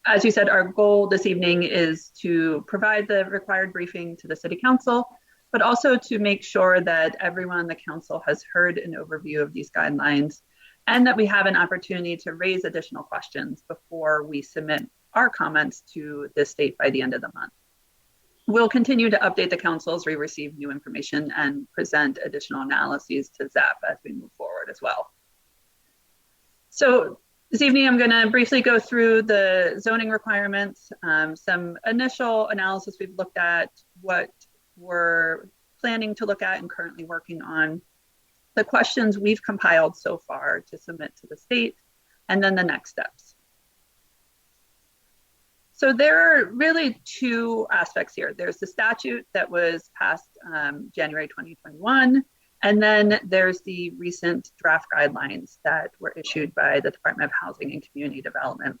As you said, our goal this evening is to provide the required briefing to the City Council, but also to make sure that everyone on the council has heard an overview of these guidelines and that we have an opportunity to raise additional questions before we submit our comments to the state by the end of the month. We'll continue to update the council as we receive new information and present additional analyses to ZAP as we move forward as well. So this evening, I'm going to briefly go through the zoning requirements, some initial analysis we've looked at, what we're planning to look at and currently working on, the questions we've compiled so far to submit to the state, and then the next steps. So there are really two aspects here. There's the statute that was passed January 2021, and then there's the recent draft guidelines that were issued by the Department of Housing and Community Development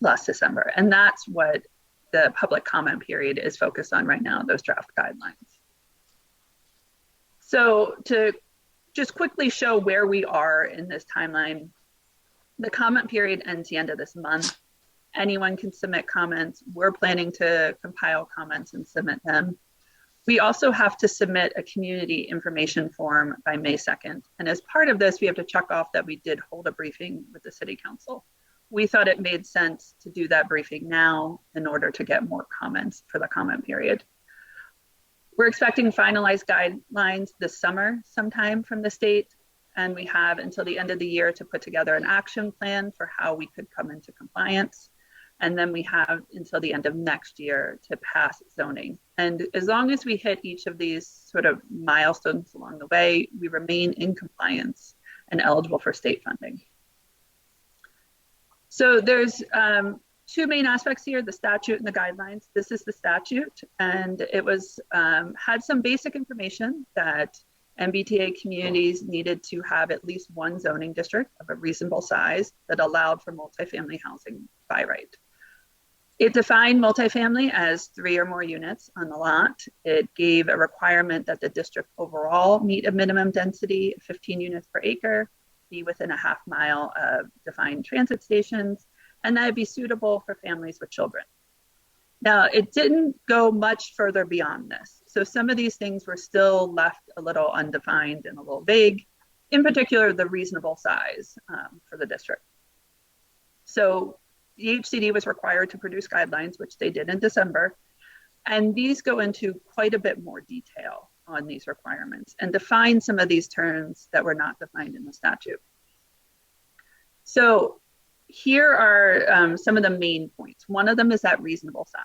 last December. And that's what the public comment period is focused on right now, those draft guidelines. So to just quickly show where we are in this timeline, the comment period ends the end of this month. Anyone can submit comments. We're planning to compile comments and submit them. We also have to submit a community information form by May 2nd. And as part of this, we have to check off that we did hold a briefing with the City Council. We thought it made sense to do that briefing now in order to get more comments for the comment period. We're expecting finalized guidelines this summer sometime from the state, and we have until the end of the year to put together an action plan for how we could come into compliance. And then we have until the end of next year to pass zoning. And as long as we hit each of these sort of milestones along the way, we remain in compliance and eligible for state funding. So there's two main aspects here, the statute and the guidelines. This is the statute, and it was had some basic information that MBTA communities needed to have at least one zoning district of a reasonable size that allowed for multifamily housing by right. It defined multifamily as 3 or more units on the lot. It gave a requirement that the district overall meet a minimum density of 15 units per acre, be within a half mile of defined transit stations, and that it be suitable for families with children. Now, it didn't go much further beyond this. So some of these things were still left a little undefined and a little vague, in particular, the reasonable size for the district. So the HCD was required to produce guidelines, which they did in December. And these go into quite a bit more detail on these requirements and define some of these terms that were not defined in the statute. So here are some of the main points. One of them is that reasonable size.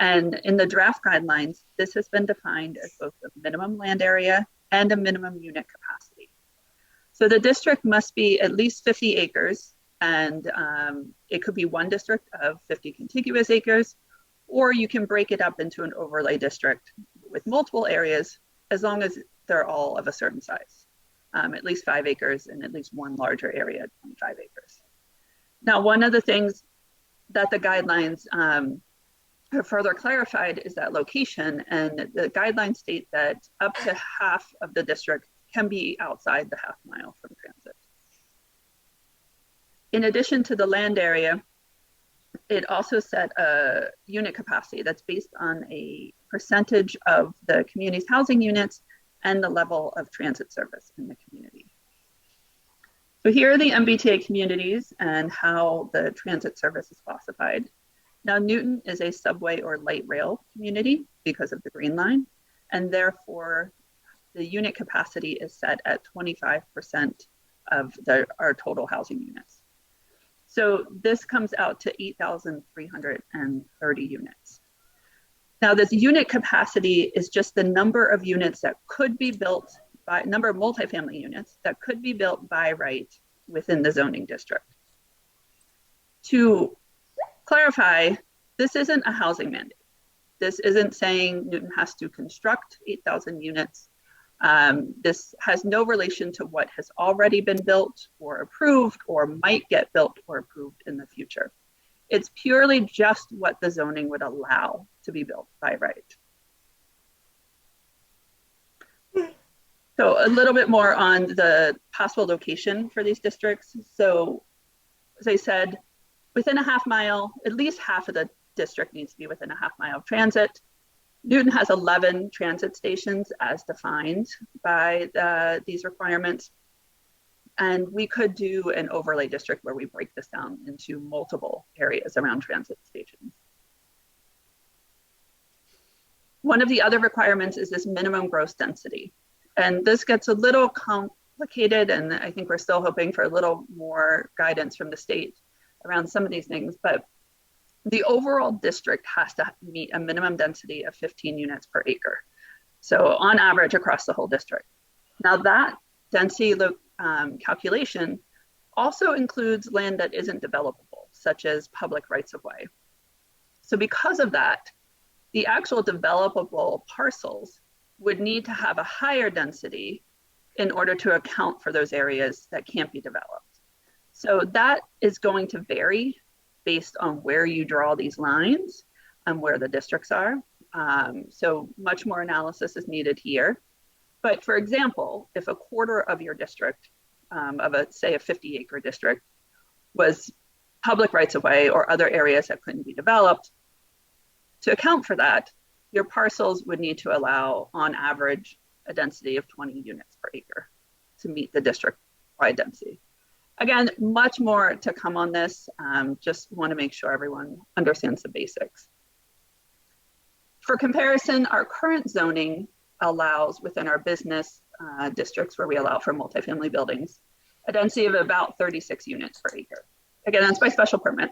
And in the draft guidelines, this has been defined as both a minimum land area and a minimum unit capacity. So the district must be at least 50 acres, and it could be one district of 50 contiguous acres, or you can break it up into an overlay district with multiple areas, as long as they're all of a certain size, at least 5 acres and at least one larger area, 25 acres. Now, one of the things that the guidelines have further clarified is that location, and the guidelines state that up to half of the district can be outside the half mile from transit. In addition to the land area, it also set a unit capacity that's based on a percentage of the community's housing units and the level of transit service in the community. So here are the MBTA communities and how the transit service is classified. Now, Newton is a subway or light rail community because of the Green Line, and therefore the unit capacity is set at 25% of our total housing units. So this comes out to 8,330 units. Now, this unit capacity is just the number of units that could be built by number of multifamily units that could be built by right within the zoning district. To clarify, this isn't a housing mandate. This isn't saying Newton has to construct 8,000 units. This has no relation to what has already been built or approved or might get built or approved in the future. It's purely just what the zoning would allow to be built by right. So a little bit more on the possible location for these districts. So as I said, within a half mile, at least half of the district needs to be within a half mile of transit. Newton has 11 transit stations as defined by these requirements. And we could do an overlay district where we break this down into multiple areas around transit stations. One of the other requirements is this minimum gross density. And this gets a little complicated, and I think we're still hoping for a little more guidance from the state around some of these things, but the overall district has to meet a minimum density of 15 units per acre. So on average across the whole district. Now that density calculation also includes land that isn't developable, such as public rights of way. So because of that, the actual developable parcels would need to have a higher density in order to account for those areas that can't be developed. So that is going to vary based on where you draw these lines and where the districts are. So much more analysis is needed here. But for example, if a quarter of your district, say a 50-acre district, was public rights of way or other areas that couldn't be developed, to account for that, your parcels would need to allow, on average, a density of 20 units per acre to meet the district-wide density. Again, much more to come on this. Just want to make sure everyone understands the basics. For comparison, our current zoning allows within our business districts where we allow for multifamily buildings, a density of about 36 units per acre. Again, that's by special permit.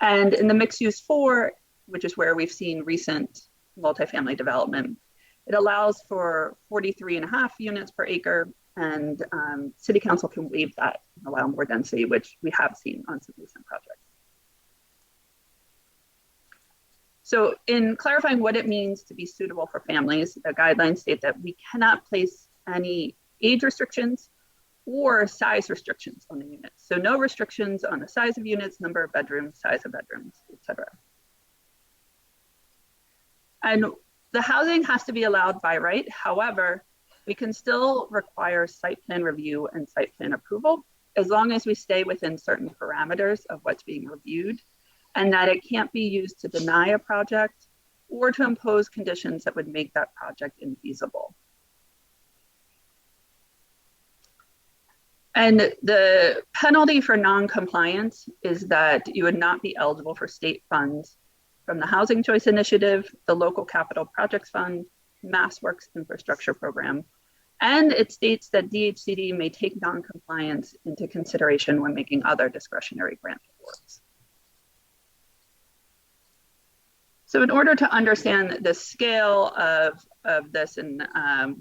And in the mixed use 4, which is where we've seen recent multifamily development, it allows for 43.5 units per acre, and city council can waive that and allow more density, which we have seen on some recent projects. So in clarifying what it means to be suitable for families, the guidelines state that we cannot place any age restrictions or size restrictions on the units. So no restrictions on the size of units, number of bedrooms, size of bedrooms, etc. And the housing has to be allowed by right. However, we can still require site plan review and site plan approval as long as we stay within certain parameters of what's being reviewed, and that it can't be used to deny a project or to impose conditions that would make that project infeasible. And the penalty for non-compliance is that you would not be eligible for state funds from the Housing Choice Initiative, the Local Capital Projects Fund, MassWorks Infrastructure Program. And it states that DHCD may take non-compliance into consideration when making other discretionary grant awards. So in order to understand the scale of this and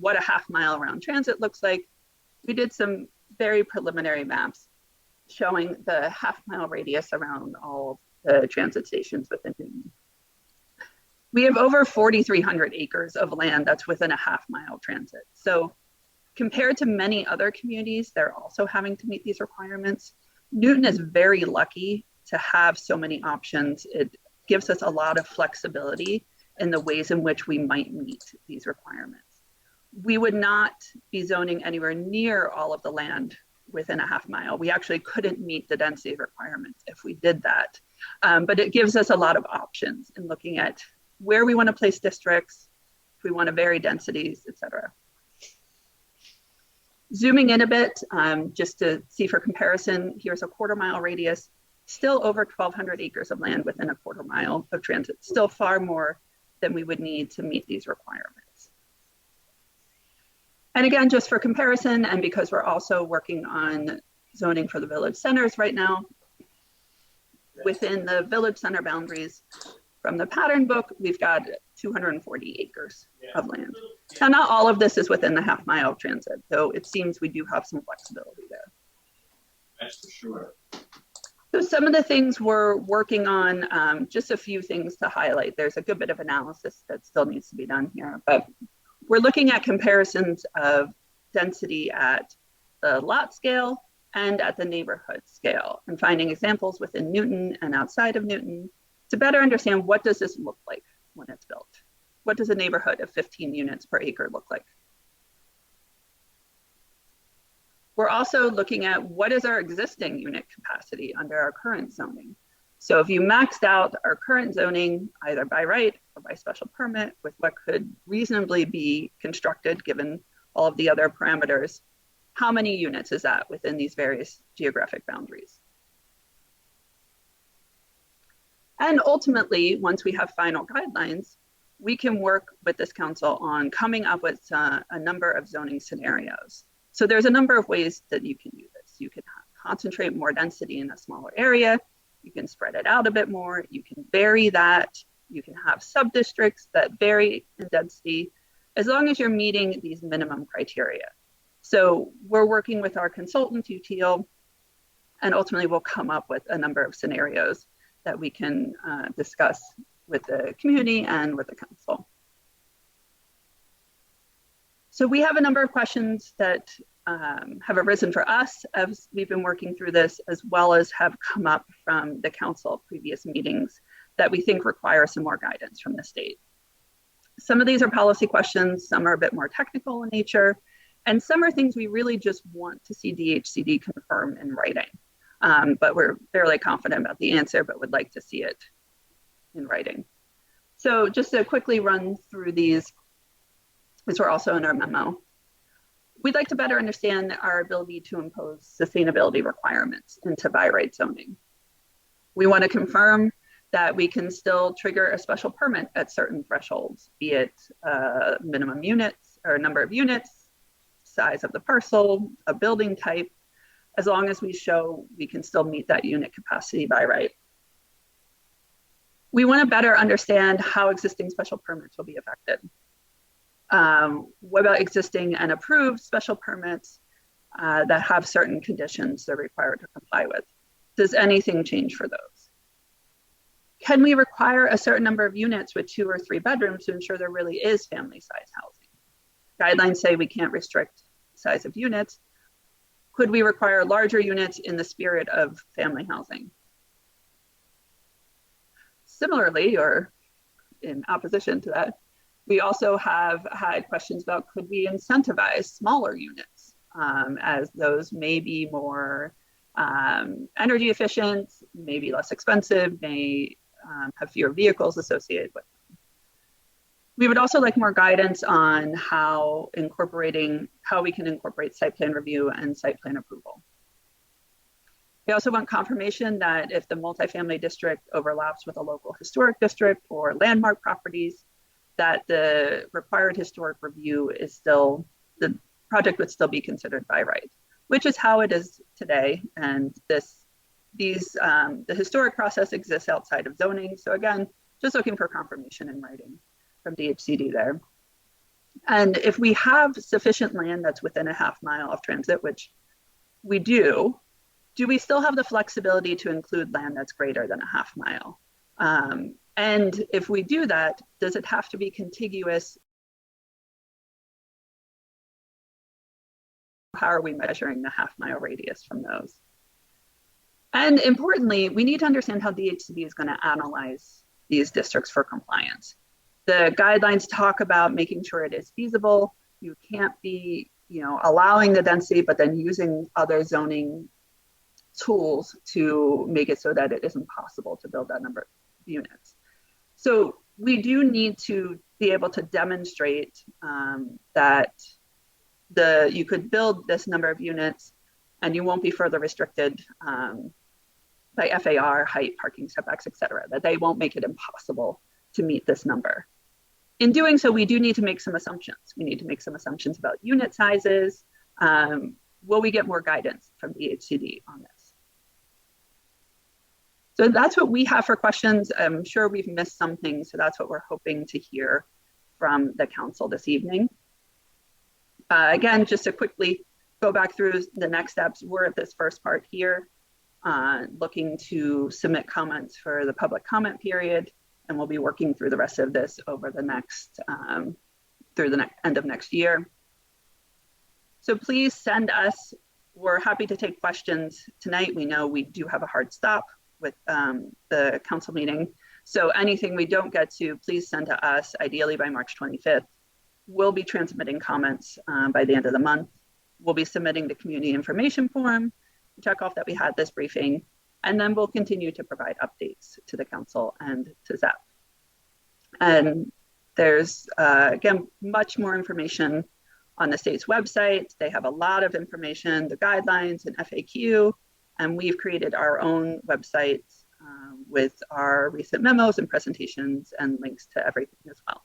what a half mile around transit looks like, we did some very preliminary maps showing the half mile radius around all the transit stations within Newton. We have over 4,300 acres of land that's within a half mile transit. So compared to many other communities, they're also having to meet these requirements. Newton is very lucky to have so many options. It gives us a lot of flexibility in the ways in which we might meet these requirements. We would not be zoning anywhere near all of the land within a half mile. We actually couldn't meet the density requirements if we did that. But it gives us a lot of options in looking at where we want to place districts, if we want to vary densities, et cetera. Zooming in a bit, just to see for comparison, here's a quarter-mile radius, still over 1,200 acres of land within a quarter mile of transit, still far more than we would need to meet these requirements. And again, just for comparison, and because we're also working on zoning for the village centers right now, within the village center boundaries from the pattern book, we've got 240 acres of land. Now, not all of this is within the half mile of transit, though it seems we do have some flexibility there. That's for sure. So some of the things we're working on, just a few things to highlight. There's a good bit of analysis that still needs to be done here, but we're looking at comparisons of density at the lot scale and at the neighborhood scale, and finding examples within Newton and outside of Newton to better understand what does this look like when it's built. What does a neighborhood of 15 units per acre look like? We're also looking at what is our existing unit capacity under our current zoning. So if you maxed out our current zoning, either by right or by special permit, with what could reasonably be constructed given all of the other parameters, how many units is that within these various geographic boundaries? And ultimately, once we have final guidelines, we can work with this council on coming up with a number of zoning scenarios. So there's a number of ways that you can do this. You can concentrate more density in a smaller area. You can spread it out a bit more. You can vary that. You can have sub-districts that vary in density, as long as you're meeting these minimum criteria. So we're working with our consultant, UTL, and ultimately we'll come up with a number of scenarios that we can discuss with the community and with the council. So we have a number of questions that have arisen for us as we've been working through this, as well as have come up from the council previous meetings that we think require some more guidance from the state. Some of these are policy questions, some are a bit more technical in nature, and some are things we really just want to see DHCD confirm in writing. But we're fairly confident about the answer, but would like to see it in writing. So just to quickly run through these are also in our memo. We'd like to better understand our ability to impose sustainability requirements into by right zoning. We want to confirm that we can still trigger a special permit at certain thresholds, be it minimum units or number of units, size of the parcel, a building type, as long as we show we can still meet that unit capacity by right. We want to better understand how existing special permits will be affected. What about existing and approved special permits that have certain conditions they're required to comply with? Does anything change for those? Can we require a certain number of units with 2 or 3 bedrooms to ensure there really is family size housing? Guidelines say we can't restrict size of units. Could we require larger units in the spirit of family housing? Similarly, or in opposition to that, we also have had questions about, could we incentivize smaller units as those may be more energy efficient, maybe less expensive, may have fewer vehicles associated with them. We would also like more guidance on how we can incorporate site plan review and site plan approval. We also want confirmation that if the multifamily district overlaps with a local historic district or landmark properties, that the required historic review is still, the project would still be considered by right, which is how it is today. And the historic process exists outside of zoning. So again, just looking for confirmation in writing from DHCD there. And if we have sufficient land that's within a half mile of transit, which we do we still have the flexibility to include land that's greater than a half mile? And if we do that, does it have to be contiguous? How are we measuring the half mile radius from those? And importantly, we need to understand how DHCD is going to analyze these districts for compliance. The guidelines talk about making sure it is feasible. You can't be, allowing the density, but then using other zoning tools to make it so that it isn't possible to build that number of units. So we do need to be able to demonstrate that you could build this number of units and you won't be further restricted by FAR, height, parking setbacks, et cetera, that they won't make it impossible to meet this number. In doing so, we do need to make some assumptions. We need to make some assumptions about unit sizes. Will we get more guidance from DHCD on this? So that's what we have for questions. I'm sure we've missed some things, so that's what we're hoping to hear from the council this evening. Again, just to quickly go back through the next steps, we're at this first part here, looking to submit comments for the public comment period, and we'll be working through the rest of this over the next, through the end of next year. So please send us, we're happy to take questions tonight. We know we do have a hard stop with the council meeting. So anything we don't get to, please send to us, ideally by March 25th. We'll be transmitting comments by the end of the month. We'll be submitting the community information form, check off that we had this briefing, And then we'll continue to provide updates to the council and to ZEP. And there's, again, much more information on the state's website. They have a lot of information, the guidelines and FAQ, and we've created our own website with our recent memos and presentations and links to everything as well.